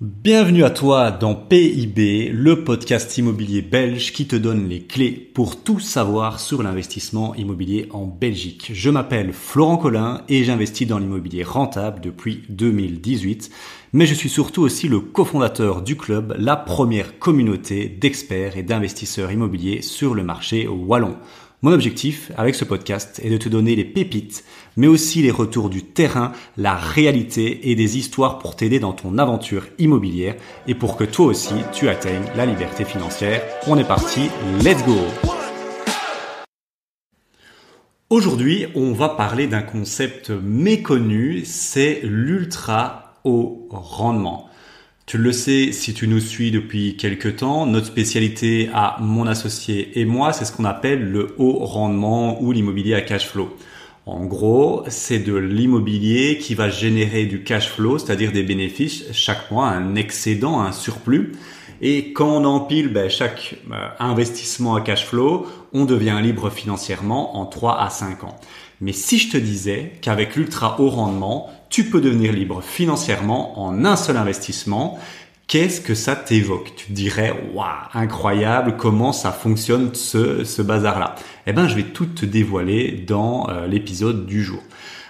Bienvenue à toi dans PIB, le podcast immobilier belge qui te donne les clés pour tout savoir sur l'investissement immobilier en Belgique. Je m'appelle Florent Collin et j'investis dans l'immobilier rentable depuis 2018. Mais je suis surtout aussi le cofondateur du club, la première communauté d'experts et d'investisseurs immobiliers sur le marché wallon. Mon objectif avec ce podcast est de te donner les pépites, mais aussi les retours du terrain, la réalité et des histoires pour t'aider dans ton aventure immobilière et pour que toi aussi tu atteignes la liberté financière. On est parti, let's go! Aujourd'hui, on va parler d'un concept méconnu, c'est l'ultra haut rendement. Tu le sais si tu nous suis depuis quelques temps, notre spécialité à mon associé et moi, c'est ce qu'on appelle le haut rendement ou l'immobilier à cash flow. En gros, c'est de l'immobilier qui va générer du cash flow, c'est-à-dire des bénéfices chaque mois, un excédent, un surplus. Et quand on empile chaque investissement à cash flow, on devient libre financièrement en 3 à 5 ans. Mais si je te disais qu'avec l'ultra haut rendement, tu peux devenir libre financièrement en un seul investissement, qu'est-ce que ça t'évoque? Tu te dirais, waouh, incroyable, comment ça fonctionne ce bazar-là? Eh ben, je vais tout te dévoiler dans l'épisode du jour.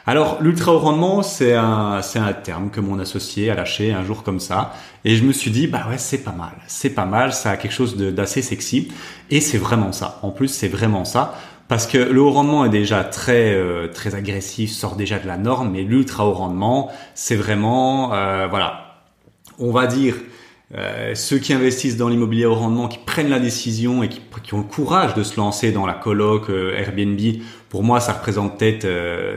Alors, l'ultra haut rendement, c'est un terme que mon associé a lâché un jour comme ça. Et je me suis dit, c'est pas mal, ça a quelque chose d'assez sexy. Et c'est vraiment ça. En plus, c'est vraiment ça. Parce que le haut rendement est déjà très agressif, sort déjà de la norme, mais l'ultra haut rendement, c'est vraiment, on va dire, ceux qui investissent dans l'immobilier haut rendement, qui prennent la décision et qui ont le courage de se lancer dans la coloc Airbnb, pour moi, ça représente peut-être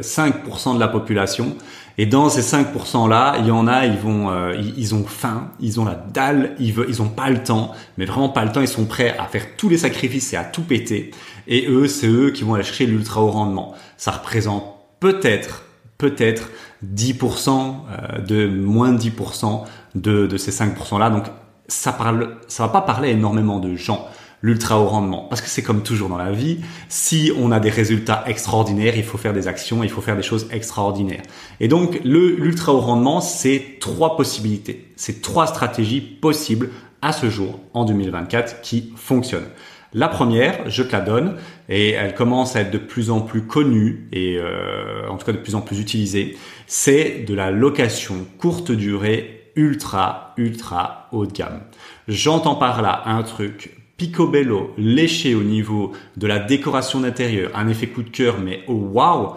5% de la population. Et dans ces 5%-là, il y en a, ils ont faim, ils ont la dalle, ils ont pas le temps, mais vraiment pas le temps. Ils sont prêts à faire tous les sacrifices et à tout péter. Et c'est eux qui vont aller chercher l'ultra haut rendement. Ça représente peut-être 10%, moins de 10% de ces 5%-là. Donc, ça va pas parler à énormément de gens. L'ultra haut rendement. Parce que c'est comme toujours dans la vie, si on a des résultats extraordinaires, il faut faire des actions, il faut faire des choses extraordinaires. Et donc, l'ultra haut rendement, c'est 3 possibilités. C'est 3 stratégies possibles à ce jour, en 2024, qui fonctionnent. La première, je te la donne, et elle commence à être de plus en plus connue et en tout cas de plus en plus utilisée, c'est de la location courte durée ultra haut de gamme. J'entends par là un truc picobello, léché au niveau de la décoration d'intérieur, un effet coup de cœur, mais waouh,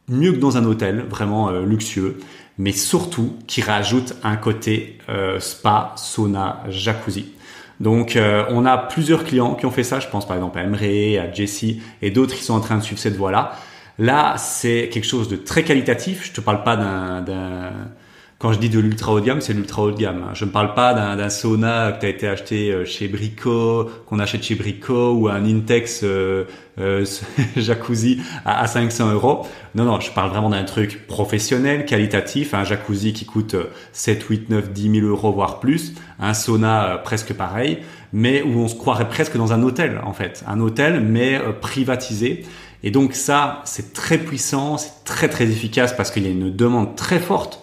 mieux que dans un hôtel, vraiment luxueux, mais surtout qui rajoute un côté spa, sauna, jacuzzi. Donc, on a plusieurs clients qui ont fait ça. Je pense par exemple à Emre, à Jessie et d'autres qui sont en train de suivre cette voie-là. Là, c'est quelque chose de très qualitatif. Je te parle pas quand je dis de l'ultra haut de gamme, c'est l'ultra haut de gamme. Je ne parle pas d'un sauna que tu as été acheté chez Brico, qu'on achète chez Brico, ou un Intex jacuzzi à 500 €. Non, je parle vraiment d'un truc professionnel, qualitatif, un jacuzzi qui coûte 7, 8, 9, 10 000 €, voire plus, un sauna presque pareil, mais où on se croirait presque dans un hôtel, en fait. Un hôtel, mais privatisé. Et donc ça, c'est très puissant, c'est très très efficace parce qu'il y a une demande très forte.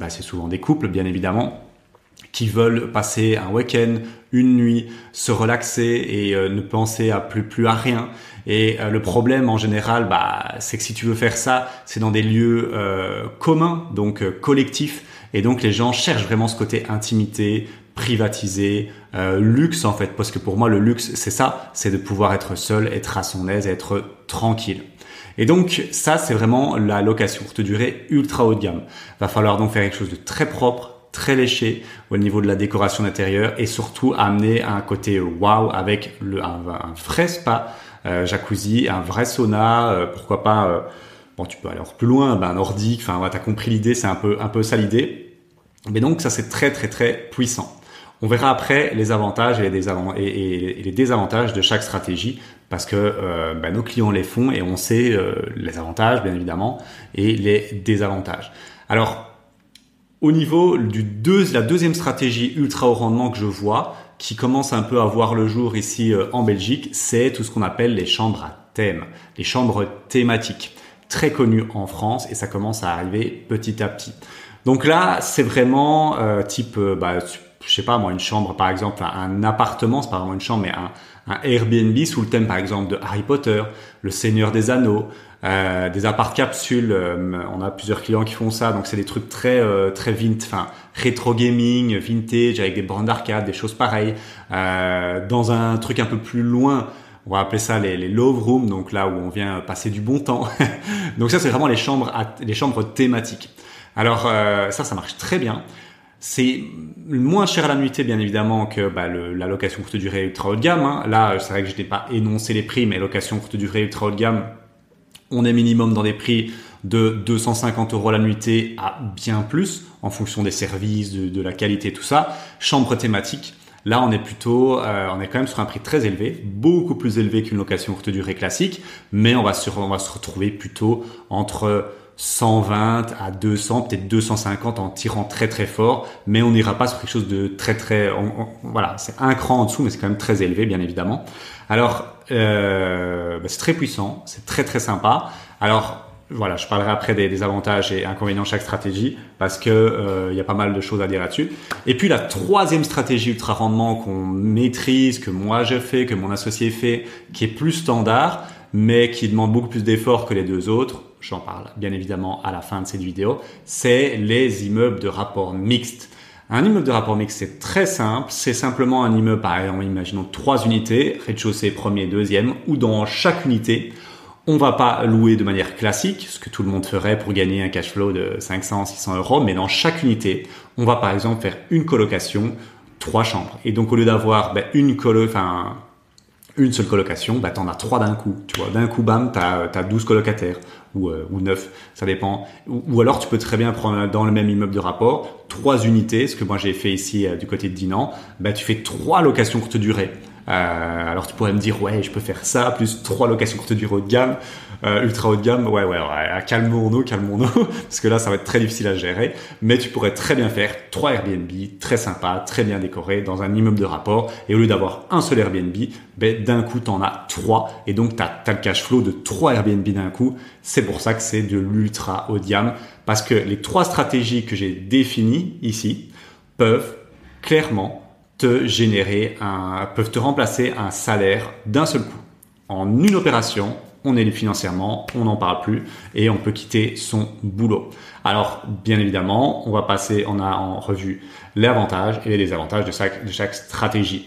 C'est souvent des couples, bien évidemment, qui veulent passer un week-end, une nuit, se relaxer et ne penser à plus à rien. Et le problème en général, c'est que si tu veux faire ça, c'est dans des lieux communs, donc collectifs. Et donc les gens cherchent vraiment ce côté intimité, privatisé, luxe en fait. Parce que pour moi, le luxe, c'est ça, c'est de pouvoir être seul, être à son aise, être tranquille. Et donc, ça, c'est vraiment la location courte durée ultra haut de gamme. Va falloir donc faire quelque chose de très propre, très léché au niveau de la décoration d'intérieur et surtout amener un côté wow avec un vrai spa, jacuzzi, un vrai sauna, pourquoi pas, tu peux aller encore plus loin, nordique, t'as compris l'idée, c'est un peu ça l'idée. Mais donc, ça, c'est très, très, très puissant. On verra après les avantages et les désavantages de chaque stratégie parce que nos clients les font et on sait les avantages bien évidemment et les désavantages. Alors au niveau la deuxième stratégie ultra haut rendement que je vois qui commence un peu à voir le jour ici en Belgique, c'est tout ce qu'on appelle les chambres à thème, les chambres thématiques, très connues en France et ça commence à arriver petit à petit. Donc là, c'est vraiment type, je sais pas moi, une chambre par exemple, un appartement, c'est pas vraiment une chambre, mais un Airbnb sous le thème par exemple de Harry Potter, Le Seigneur des Anneaux, des appart-capsules. On a plusieurs clients qui font ça, donc c'est des trucs très rétro gaming, vintage, avec des bornes d'arcade, des choses pareilles. Dans un truc un peu plus loin, on va appeler ça les love rooms, donc là où on vient passer du bon temps. Donc ça, c'est vraiment les chambres thématiques. Alors ça marche très bien. C'est moins cher à la nuitée, bien évidemment, que la location courte durée ultra haut de gamme. Hein. Là, c'est vrai que je n'ai pas énoncé les prix, mais location courte durée ultra haut de gamme, on est minimum dans des prix de 250 € la nuitée à bien plus, en fonction des services, de la qualité, tout ça. Chambre thématique, là, on est quand même sur un prix très élevé, beaucoup plus élevé qu'une location courte durée classique, mais on va se retrouver plutôt entre 120 à 200, peut-être 250 en tirant très très fort, mais on n'ira pas sur quelque chose de très très, voilà, c'est un cran en dessous, mais c'est quand même très élevé, bien évidemment. Alors, c'est très puissant, c'est très très sympa. Alors, voilà, je parlerai après des avantages et inconvénients de chaque stratégie, parce que y a pas mal de choses à dire là-dessus. Et puis la troisième stratégie ultra rendement qu'on maîtrise, que moi je fais, que mon associé fait, qui est plus standard, mais qui demande beaucoup plus d'efforts que les deux autres, j'en parle bien évidemment à la fin de cette vidéo, c'est les immeubles de rapport mixte. Un immeuble de rapport mixte, c'est très simple. C'est simplement un immeuble, par exemple, imaginons 3 unités, rez-de-chaussée, premier, deuxième, où dans chaque unité, on va pas louer de manière classique, ce que tout le monde ferait pour gagner un cash flow de 500, 600 €, mais dans chaque unité, on va par exemple faire une colocation, 3 chambres. Et donc, au lieu d'avoir une seule colocation, t'en as 3 d'un coup. Tu vois, d'un coup, bam, t'as 12 colocataires ou 9, ça dépend. Ou alors, tu peux très bien prendre dans le même immeuble de rapport 3 unités, ce que moi j'ai fait ici du côté de Dinan. Tu fais 3 locations courte durée. Alors tu pourrais me dire ouais, je peux faire ça plus 3 locations courte durée haut de gamme, ultra haut de gamme. Ouais, calmons-nous, parce que là ça va être très difficile à gérer. Mais tu pourrais très bien faire 3 Airbnb, très sympa, très bien décorés dans un immeuble de rapport. Et au lieu d'avoir un seul Airbnb, d'un coup t'en as 3 et donc t'as le cash flow de 3 Airbnb d'un coup. C'est pour ça que c'est de l'ultra haut de gamme, parce que les 3 stratégies que j'ai définies ici peuvent clairement peuvent te remplacer un salaire d'un seul coup. En une opération, on est libre financièrement, on n'en parle plus et on peut quitter son boulot. Alors, bien évidemment, on a en revue les avantages et les désavantages de chaque stratégie.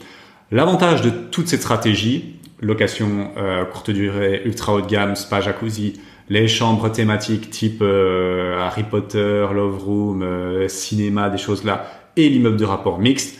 L'avantage de toutes ces stratégies, location courte durée, ultra haut de gamme, spa, jacuzzi, les chambres thématiques type Harry Potter, Love Room, cinéma, des choses là, et l'immeuble de rapport mixte,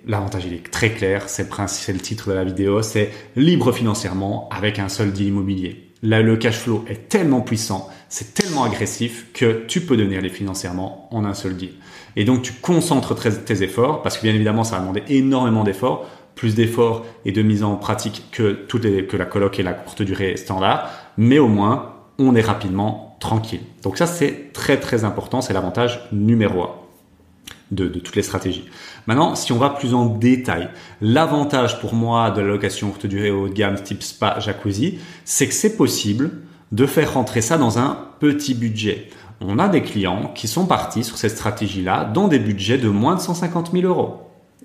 l'avantage, il est très clair, c'est le titre de la vidéo, c'est libre financièrement avec un seul deal immobilier. Là, le cash flow est tellement puissant, c'est tellement agressif que tu peux devenir libre financièrement en un seul deal. Et donc, tu concentres tes efforts, parce que bien évidemment, ça va demander énormément d'efforts, plus d'efforts et de mise en pratique que la coloc et la courte durée standard, mais au moins, on est rapidement tranquille. Donc ça, c'est très très important, c'est l'avantage numéro 1. De toutes les stratégies. Maintenant, si on va plus en détail, l'avantage pour moi de la location courte durée haut de gamme type spa, jacuzzi, c'est que c'est possible de faire rentrer ça dans un petit budget. On a des clients qui sont partis sur cette stratégie-là dans des budgets de moins de 150 000 €.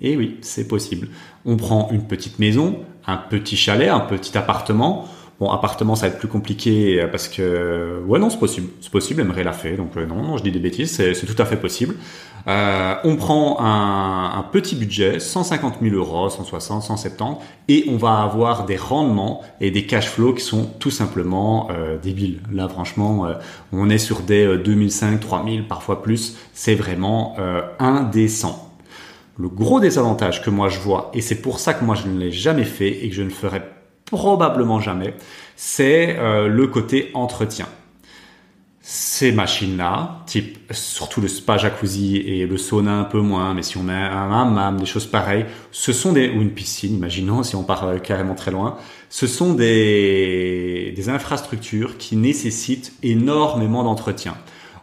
Et oui, c'est possible. On prend une petite maison, un petit chalet, un petit appartement. Bon, appartement, ça va être plus compliqué parce que... Ouais, non, c'est possible. C'est possible, Emery l'a fait. Donc non, je dis des bêtises, c'est tout à fait possible. On prend un petit budget, 150 000 €, 160, 170, et on va avoir des rendements et des cash flows qui sont tout simplement débiles. Là, franchement, on est sur des 2005, 3000, parfois plus. C'est vraiment indécent. Le gros désavantage que moi je vois, et c'est pour ça que moi je ne l'ai jamais fait et que je ne ferai probablement jamais, c'est le côté entretien. Ces machines-là, type surtout le spa jacuzzi et le sauna un peu moins, mais si on met un hammam, des choses pareilles, ou une piscine, imaginons si on part carrément très loin, ce sont des infrastructures qui nécessitent énormément d'entretien.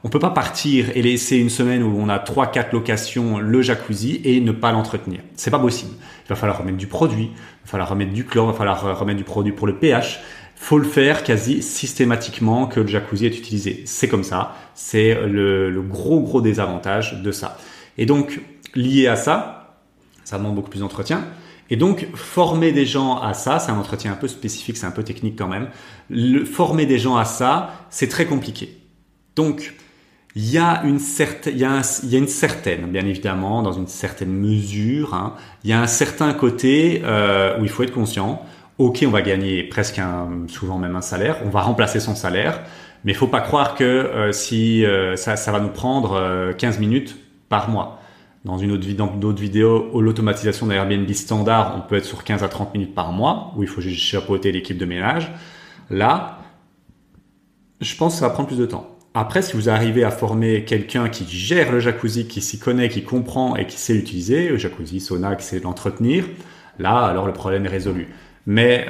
On peut pas partir et laisser une semaine où on a 3-4 locations le jacuzzi et ne pas l'entretenir. C'est pas possible. Il va falloir remettre du produit, il va falloir remettre du chlore, il va falloir remettre du produit pour le pH. Il faut le faire quasi systématiquement que le jacuzzi est utilisé. C'est comme ça. C'est le gros désavantage de ça. Et donc, lié à ça, ça demande beaucoup plus d'entretien. Et donc, former des gens à ça, c'est un entretien un peu spécifique, c'est un peu technique quand même. Former des gens à ça, c'est très compliqué. Donc, il y a une certaine, bien évidemment, dans une certaine mesure, hein, il y a un certain côté où il faut être conscient. Ok, on va gagner presque souvent même un salaire, on va remplacer son salaire, mais il faut pas croire que ça va nous prendre 15 minutes par mois. Dans d'autres vidéos, l'automatisation d'un Airbnb standard, on peut être sur 15 à 30 minutes par mois, où il faut juste chapeauter l'équipe de ménage. Là, je pense que ça va prendre plus de temps. Après, si vous arrivez à former quelqu'un qui gère le jacuzzi, qui s'y connaît, qui comprend et qui sait l'utiliser, le jacuzzi, sauna, qui sait l'entretenir, là, alors le problème est résolu. Mais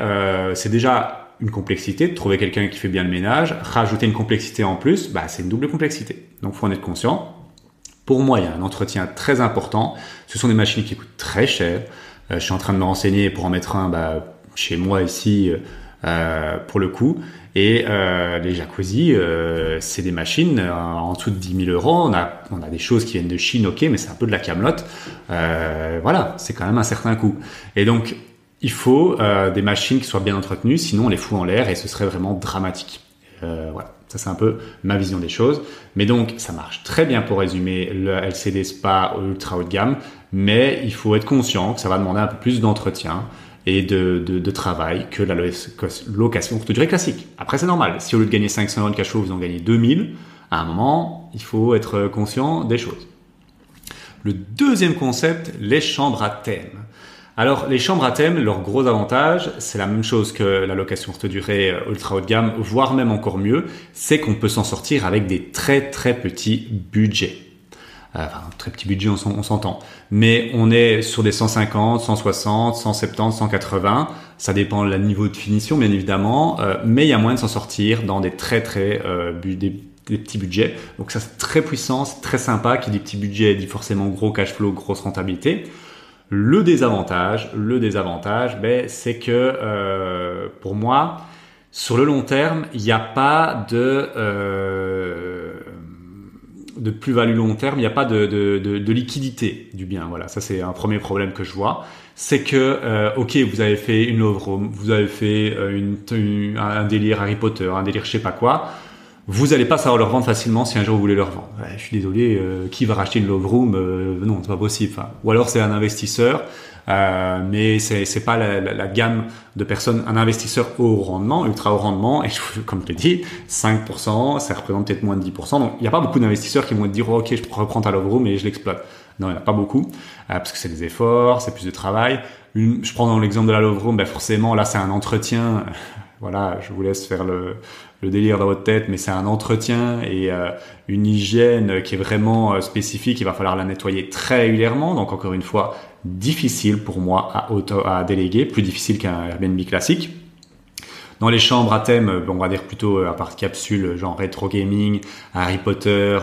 c'est déjà une complexité de trouver quelqu'un qui fait bien le ménage. Rajouter une complexité en plus, c'est une double complexité. Donc, faut en être conscient. Pour moi, il y a un entretien très important. Ce sont des machines qui coûtent très cher. Je suis en train de me renseigner pour en mettre un chez moi ici pour le coup. Et les jacuzzi, c'est des machines en dessous de 10 000 euros. On a des choses qui viennent de Chine, ok, mais c'est un peu de la camelote. Voilà, c'est quand même un certain coût. Et donc, il faut des machines qui soient bien entretenues, sinon on les fout en l'air et ce serait vraiment dramatique. Voilà, ça c'est un peu ma vision des choses. Mais donc, ça marche très bien pour résumer le LCD Spa ultra haut de gamme, mais il faut être conscient que ça va demander un peu plus d'entretien et de travail que la location courte durée classique. Après, c'est normal. Si au lieu de gagner 500 € de cash flow, vous en gagnez 2000, à un moment, il faut être conscient des choses. Le deuxième concept, les chambres à thème. Alors, les chambres à thème, leur gros avantage, c'est la même chose que la location courte durée ultra haut de gamme, voire même encore mieux, c'est qu'on peut s'en sortir avec des très très petits budgets. Enfin, très petit budget, on s'entend. Mais on est sur des 150, 160, 170, 180. Ça dépend du niveau de finition, bien évidemment. Mais il y a moyen de s'en sortir dans des des petits budgets. Donc ça, c'est très puissant, c'est très sympa. Qui dit petit budget dit forcément gros cash flow, grosse rentabilité. Le désavantage, c'est que pour moi, sur le long terme, il n'y a pas de plus-value long terme, il n'y a pas de liquidité du bien. Voilà, ça c'est un premier problème que je vois. C'est que, ok, vous avez fait une love room, vous avez fait un délire Harry Potter, un délire je sais pas quoi. Vous n'allez pas savoir le revendre facilement si un jour vous voulez le revendre. Ouais, je suis désolé, qui va racheter une love room non, c'est pas possible. Enfin, ou alors c'est un investisseur, mais c'est pas la gamme de personnes. Un investisseur haut rendement, ultra haut rendement, et comme je l'ai dit, 5%, ça représente peut-être moins de 10%. Donc il n'y a pas beaucoup d'investisseurs qui vont te dire ok, je reprends ta love room et je l'exploite. Non, il n'y en a pas beaucoup, parce que c'est des efforts, c'est plus de travail. Je prends dans l'exemple de la love room, forcément là c'est un entretien. Voilà, je vous laisse faire le délire dans votre tête, mais c'est un entretien et une hygiène qui est vraiment spécifique. Il va falloir la nettoyer très régulièrement. Donc encore une fois, difficile pour moi à déléguer, plus difficile qu'un Airbnb classique. Dans les chambres à thème, on va dire plutôt à part capsule, genre rétro gaming, Harry Potter,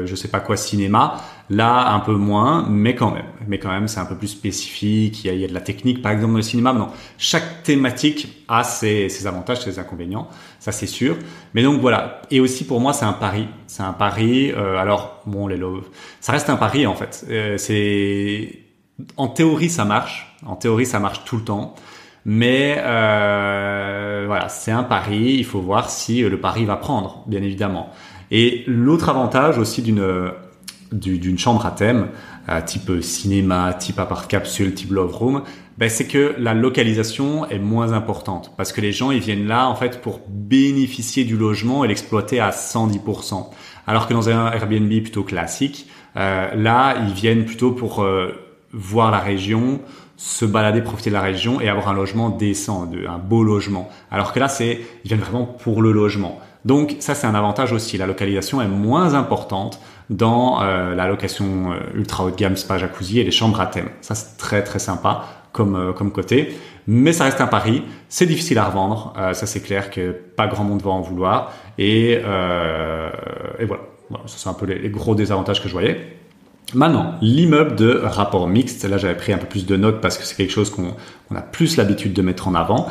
je sais pas quoi, cinéma. Là, un peu moins, mais quand même, c'est un peu plus spécifique. Il y a de la technique, par exemple, dans le cinéma. Non, chaque thématique a ses avantages, ses inconvénients. Ça, c'est sûr. Mais donc, voilà. Et aussi, pour moi, c'est un pari. C'est un pari. Alors, bon, ça reste un pari, en fait. En théorie, ça marche. En théorie, ça marche tout le temps. Mais voilà, c'est un pari. Il faut voir si le pari va prendre, bien évidemment. Et l'autre avantage aussi d'une chambre à thème, type cinéma, type appart capsule, type love room, c'est que la localisation est moins importante parce que les gens ils viennent là en fait pour bénéficier du logement et l'exploiter à 110%. Alors que dans un Airbnb plutôt classique, là ils viennent plutôt pour voir la région, se balader, profiter de la région et avoir un logement décent, un beau logement. Alors que là ils viennent vraiment pour le logement. Donc ça c'est un avantage aussi. La localisation est moins importante dans la location ultra haut de gamme spa jacuzzi et les chambres à thème. Ça c'est très très sympa comme côté, mais ça reste un pari. C'est difficile à revendre. Ça c'est clair que pas grand monde va en vouloir et voilà. Ça c'est un peu les gros désavantages que je voyais. Maintenant, l'immeuble de rapport mixte. Là j'avais pris un peu plus de notes parce que c'est quelque chose qu'on a plus l'habitude de mettre en avant.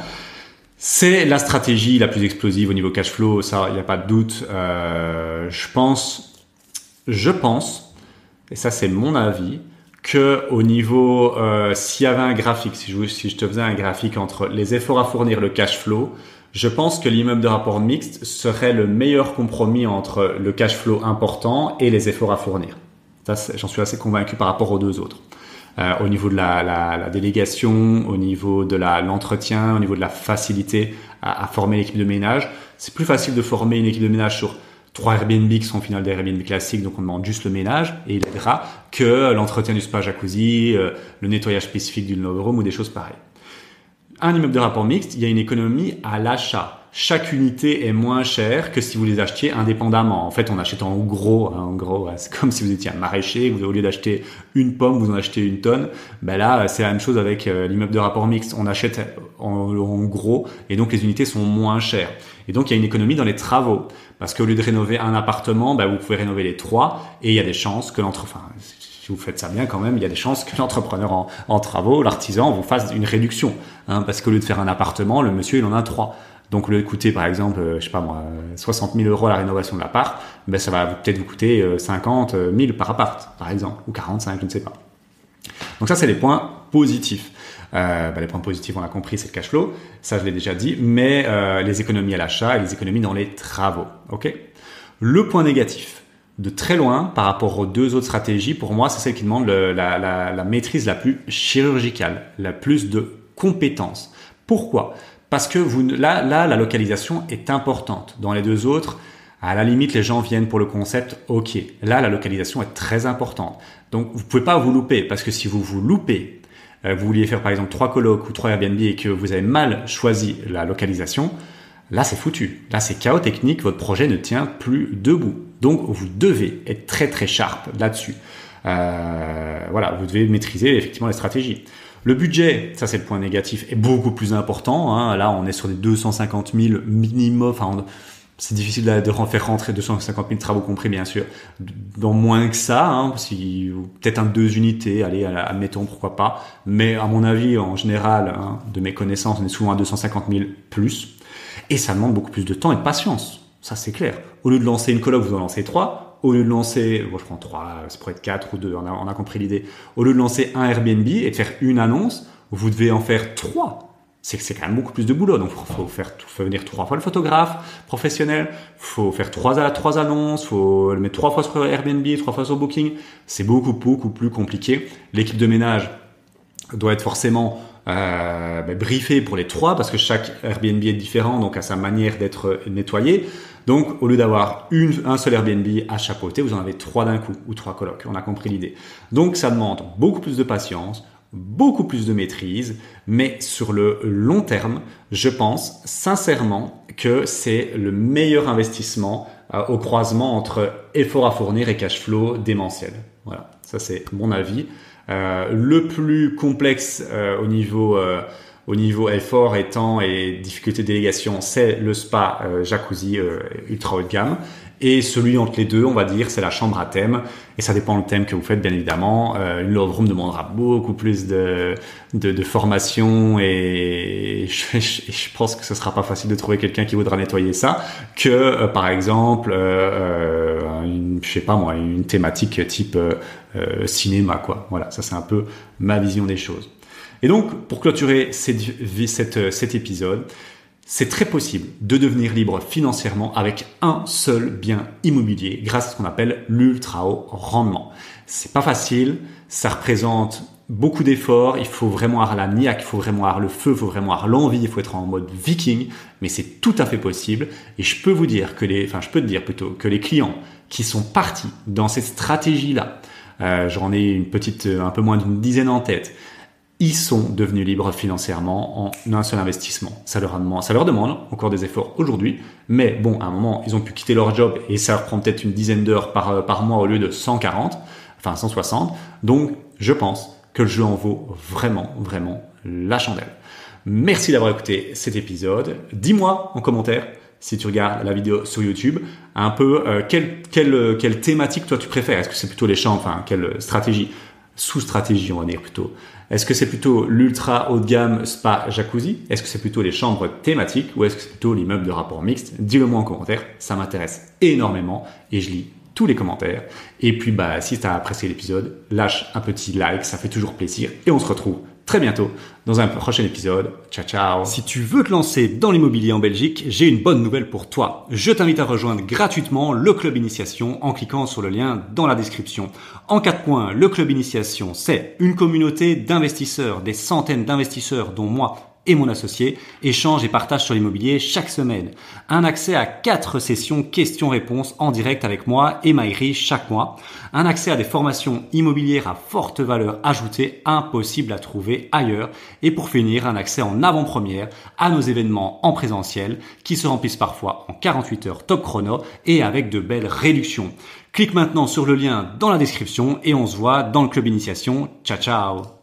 C'est la stratégie la plus explosive au niveau cash flow, ça, il n'y a pas de doute. Je pense, et ça c'est mon avis, que au niveau, s'il y avait un graphique, si je te faisais un graphique entre les efforts à fournir, le cash flow, je pense que l'immeuble de rapport mixte serait le meilleur compromis entre le cash flow important et les efforts à fournir. Ça, j'en suis assez convaincu par rapport aux deux autres. Au niveau de la délégation, au niveau de l'entretien, au niveau de la facilité à former l'équipe de ménage. C'est plus facile de former une équipe de ménage sur 3 Airbnb qui sont au final des Airbnb classiques, donc on demande juste le ménage et il aidera, que l'entretien du spa jacuzzi, le nettoyage spécifique du love room ou des choses pareilles. Un immeuble de rapport mixte, il y a une économie à l'achat. Chaque unité est moins chère que si vous les achetiez indépendamment. En fait, on achète en gros. En gros, c'est comme si vous étiez un maraîcher. Au lieu d'acheter une pomme, vous en achetez une tonne. Ben là, c'est la même chose avec l'immeuble de rapport mixte. On achète en gros et donc les unités sont moins chères. Et donc, il y a une économie dans les travaux. Parce qu'au lieu de rénover un appartement, ben, vous pouvez rénover les 3 et il y a des chances que si vous faites ça bien quand même, il y a des chances que l'entrepreneur en travaux, l'artisan, vous fasse une réduction. Parce qu'au lieu de faire un appartement, le monsieur, il en a 3. Donc, au lieu de coûter, par exemple, 60 000 euros la rénovation de l'appart, ben, ça va peut-être vous coûter 50 000 par appart, par exemple, ou 45, je ne sais pas. Donc ça, c'est les points positifs. Les points positifs, on a compris, c'est le cash flow. Ça, je l'ai déjà dit. Mais les économies à l'achat et les économies dans les travaux. Ok. Le point négatif, de très loin, par rapport aux deux autres stratégies, pour moi, c'est celle qui demande la maîtrise la plus chirurgicale, la plus de compétences. Pourquoi ? Parce que là, la localisation est importante. Dans les deux autres, à la limite, les gens viennent pour le concept, ok. Là, la localisation est très importante. Donc, vous pouvez pas vous louper, parce que si vous vous loupez, vous vouliez faire par exemple 3 colocs ou 3 Airbnb et que vous avez mal choisi la localisation, là, c'est foutu. Là, c'est chaos technique, votre projet ne tient plus debout. Donc, vous devez être très, très sharp là-dessus. Vous devez maîtriser effectivement les stratégies. Le budget, ça c'est le point négatif, est beaucoup plus important. Là, on est sur des 250 000 minimum. C'est difficile de faire rentrer 250 000 travaux compris, bien sûr, dans moins que ça. Peut-être 2 unités, allez, admettons, pourquoi pas. Mais à mon avis, en général, de mes connaissances, on est souvent à 250 000 plus. Et ça demande beaucoup plus de temps et de patience. Ça, c'est clair. Au lieu de lancer une coloc, vous en lancez 3. Au lieu de lancer, je prends 3, ça pourrait être 4 ou 2, on a compris l'idée. Au lieu de lancer un Airbnb et de faire une annonce, vous devez en faire 3. C'est quand même beaucoup plus de boulot. Donc, faut venir 3 fois le photographe professionnel, faut faire 3 annonces, faut le mettre 3 fois sur Airbnb, 3 fois sur Booking. C'est beaucoup plus compliqué. L'équipe de ménage doit être forcément briefée pour les 3 parce que chaque Airbnb est différent, donc a sa manière d'être nettoyé. Donc, au lieu d'avoir un seul Airbnb à chapeauter, vous en avez 3 d'un coup ou 3 colocs. On a compris l'idée. Donc, ça demande beaucoup plus de patience, beaucoup plus de maîtrise, mais sur le long terme, je pense sincèrement que c'est le meilleur investissement au croisement entre effort à fournir et cash flow démentiel. Voilà, ça c'est mon avis. Le plus complexe au niveau effort et temps et difficulté de délégation, c'est le spa jacuzzi ultra haut de gamme. Et celui entre les deux, on va dire, c'est la chambre à thème. Et ça dépend le thème que vous faites, bien évidemment. Une love room demandera beaucoup plus de formation et je pense que ce sera pas facile de trouver quelqu'un qui voudra nettoyer ça que, par exemple, une thématique type cinéma, quoi. Voilà, ça c'est un peu ma vision des choses. Et donc, pour clôturer cet épisode, c'est très possible de devenir libre financièrement avec un seul bien immobilier grâce à ce qu'on appelle l'ultra haut rendement. C'est pas facile, ça représente beaucoup d'efforts, il faut vraiment avoir la niaque, il faut vraiment avoir le feu, il faut vraiment avoir l'envie, il faut être en mode viking, mais c'est tout à fait possible et je peux te dire que les clients qui sont partis dans cette stratégie-là, j'en ai un peu moins d'une dizaine en tête, ils sont devenus libres financièrement en un seul investissement. Ça leur demande encore des efforts aujourd'hui, mais bon, à un moment, ils ont pu quitter leur job et ça leur prend peut-être une dizaine d'heures par mois au lieu de 140, enfin 160. Donc, je pense que le jeu en vaut vraiment, vraiment la chandelle. Merci d'avoir écouté cet épisode. Dis-moi en commentaire, si tu regardes la vidéo sur YouTube, un peu quelle thématique toi tu préfères. Est-ce que c'est plutôt les chambres, quelle stratégie sous-stratégie, on va dire plutôt. Est-ce que c'est plutôt l'ultra haut de gamme spa jacuzzi? Est-ce que c'est plutôt les chambres thématiques ou est-ce que c'est plutôt l'immeuble de rapport mixte? Dis-le moi en commentaire, ça m'intéresse énormément et je lis tous les commentaires. Et puis si tu as apprécié l'épisode, lâche un petit like, ça fait toujours plaisir et on se retrouve très bientôt dans un prochain épisode. Ciao, ciao. Si tu veux te lancer dans l'immobilier en Belgique, j'ai une bonne nouvelle pour toi. Je t'invite à rejoindre gratuitement le Club Initiation en cliquant sur le lien dans la description. En 4 points, le Club Initiation, c'est une communauté d'investisseurs, des centaines d'investisseurs dont moi et mon associé échangent et partagent sur l'immobilier chaque semaine. Un accès à 4 sessions questions-réponses en direct avec moi et Maïri chaque mois. Un accès à des formations immobilières à forte valeur ajoutée, impossible à trouver ailleurs. Et pour finir, un accès en avant-première à nos événements en présentiel qui se remplissent parfois en 48 heures top chrono et avec de belles réductions. Clique maintenant sur le lien dans la description et on se voit dans le Club Initiation. Ciao, ciao!